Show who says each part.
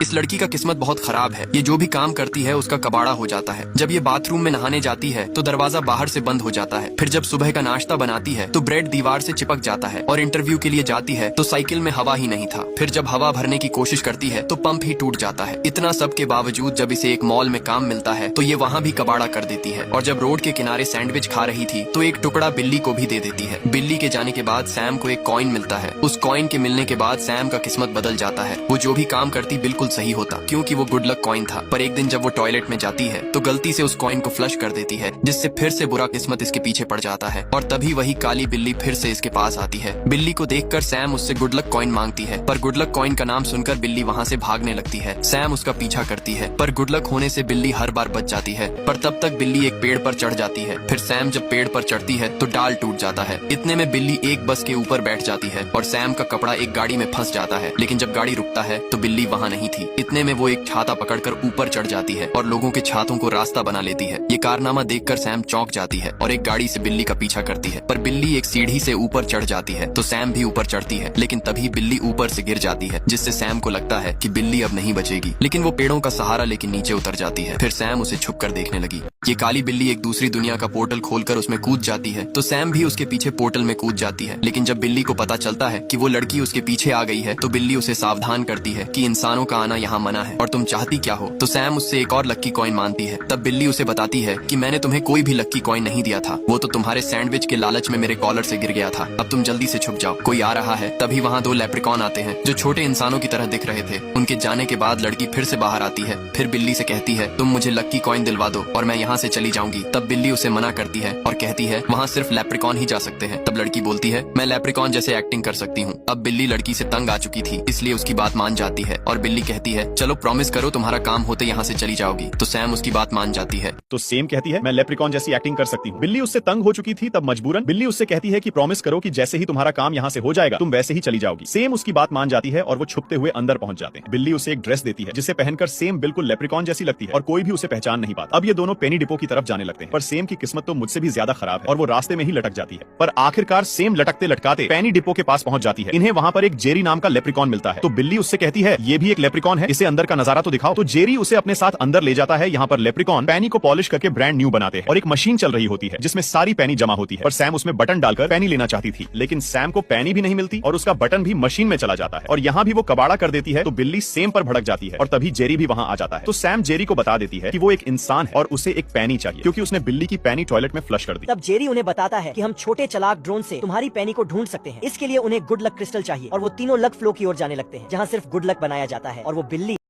Speaker 1: इस लड़की का किस्मत बहुत खराब है। ये जो भी काम करती है उसका कबाड़ा हो जाता है। जब ये बाथरूम में नहाने जाती है तो दरवाजा बाहर से बंद हो जाता है। फिर जब सुबह का नाश्ता बनाती है तो ब्रेड दीवार से चिपक जाता है। और इंटरव्यू के लिए जाती है तो साइकिल में हवा ही नहीं था। फिर जब हवा भरने की कोशिश करती है तो पंप ही टूट जाता है। इतना सब के बावजूद जब इसे एक मॉल में काम मिलता है तो ये वहाँ भी कबाड़ा कर देती है। और जब रोड के किनारे सैंडविच खा रही थी तो एक टुकड़ा बिल्ली को भी दे देती है। बिल्ली के जाने के बाद सैम को एक कॉइन मिलता है। उस कॉइन के मिलने के बाद सैम का किस्मत बदल जाता है। वो जो भी काम करती बिल्कुल सही होता, क्योंकि वो गुड लक कॉइन था। पर एक दिन जब वो टॉयलेट में जाती है तो गलती से उस कॉइन को फ्लश कर देती है, जिससे फिर से बुरा किस्मत इसके पीछे पड़ जाता है। और तभी वही काली बिल्ली फिर से इसके पास आती है। बिल्ली को देखकर सैम उससे गुड लक कॉइन मांगती है, पर गुड लक कॉइन का नाम सुनकर बिल्ली वहाँ से भागने लगती है। सैम उसका पीछा करती है, पर गुड लक होने से बिल्ली हर बार बच जाती है। पर तब तक बिल्ली एक पेड़ पर चढ़ जाती है। फिर सैम जब पेड़ पर चढ़ती है तो डाल टूट जाता है। इतने में बिल्ली एक बस के ऊपर बैठ जाती है और सैम का कपड़ा एक गाड़ी में फंस जाता है। लेकिन जब गाड़ी रुकता है तो बिल्ली वहाँ नहीं थी। इतने में वो एक छाता पकड़कर ऊपर चढ़ जाती है और लोगों के छातों को रास्ता बना लेती है। ये कारनामा देखकर सैम चौंक जाती है और एक गाड़ी से बिल्ली का पीछा करती है। पर बिल्ली एक सीढ़ी से ऊपर चढ़ जाती है तो सैम भी ऊपर चढ़ती है। लेकिन तभी बिल्ली ऊपर से गिर जाती है, जिससे सैम को लगता है कि बिल्ली अब नहीं बचेगी। लेकिन वो पेड़ों का सहारा लेके नीचे उतर जाती है। फिर सैम उसे छुप कर देखने लगी। ये काली बिल्ली एक दूसरी दुनिया का पोर्टल खोलकर उसमें कूद जाती है तो सैम भी उसके पीछे पोर्टल में कूद जाती है। लेकिन जब बिल्ली को पता चलता है कि वो लड़की उसके पीछे आ गई है तो बिल्ली उसे सावधान करती है कि इंसानों का आना यहाँ मना है और तुम चाहती क्या हो। तो सैम उससे एक और लक्की कॉइन मांगती है। तब बिल्ली उसे बताती है कि मैंने तुम्हें कोई भी लक्की कॉइन नहीं दिया था, वो तो तुम्हारे सैंडविच के लालच में मेरे कॉलर से गिर गया था। अब तुम जल्दी से छुप जाओ, कोई आ रहा है। तभी वहाँ दो लेप्रिकॉन आते हैं जो छोटे इंसानों की तरह दिख रहे थे। उनके जाने के बाद लड़की फिर से बाहर आती है। फिर बिल्ली से कहती है तुम मुझे लक्की कॉइन दिलवा दो और मैं यहाँ से चली जाऊंगी। तब बिल्ली उसे मना करती है और कहती है वहाँ सिर्फ लेप्रिकॉन ही जा सकते हैं। तब लड़की बोलती है मैं लेप्रिकॉन जैसे एक्टिंग कर सकती हूँ। अब बिल्ली लड़की से तंग आ चुकी थी, इसलिए उसकी बात मान जाती है और बिल्ली कहती है चलो प्रॉमिस करो तुम्हारा काम होते यहाँ से चली जाओगी। तो सैम उसकी बात मान जाती है।
Speaker 2: तो सेम कहती है मैं लेप्रिकॉन जैसी एक्टिंग कर सकती हूँ। बिल्ली उससे तंग हो चुकी थी, तब मजबूरन बिल्ली उससे कहती है कि प्रॉमिस करो कि जैसे ही तुम्हारा काम यहाँ से हो जाएगा तुम वैसे ही चली जाओगी। सेम उसकी बात मान जाती है और वो छुपते हुए अंदर पहुंच जाते हैं। बिल्ली उसे एक ड्रेस देती है जिसे पहनकर सेम बिल्कुल लेप्रिकॉन जैसी लगती है और कोई भी उसे पहचान नहीं पाता। अब ये दोनों पेनी डिपो की तरफ जाने लगते हैं, पर सेम की किस्मत तो मुझसे भी ज्यादा खराब है और वो रास्ते में ही लटक जाती है। पर आखिरकार सेम लटकते लटकाते पेनी डिपो के पास पहुंच जाती है। इन्हें वहाँ पर एक जेरी नाम का लेप्रिकॉन मिलता है। तो बिल्ली उससे कहती है ये भी एक लेप्रिकॉन है, इसे अंदर का नजारा तो दिखाओ। तो जेरी उसे अपने साथ अंदर ले जाता है। यहाँ पर लेप्रिकॉन पैनी को पॉलिश करके ब्रांड न्यू बनाते हैं और एक मशीन चल रही होती है जिसमें सारी पैनी जमा होती है। पर सैम उसमें बटन डालकर पैनी लेना चाहती थी, लेकिन सैम को पैनी भी नहीं मिलती और उसका बटन भी मशीन में चला जाता है और यहाँ भी वो कबाड़ा कर देती है। तो बिल्ली सेम पर भड़क जाती है और तभी जेरी भी वहाँ आ जाता है। तो सैम जेरी को बता देती है कि वो एक इंसान है और उसे एक पैनी चाहिए, क्योंकि उसने बिल्ली की पैनी टॉयलेट में फ्लश कर दी।
Speaker 3: तब जेरी उन्हें बताता है कि हम छोटे चालाक ड्रोन से तुम्हारी पैनी को ढूंढ सकते हैं। इसके लिए उन्हें गुड लक क्रिस्टल चाहिए और वो तीनों लक फ्लो की ओर जाने लगते हैं, जहाँ सिर्फ गुड लक बनाया जाता है और वो बिल्ली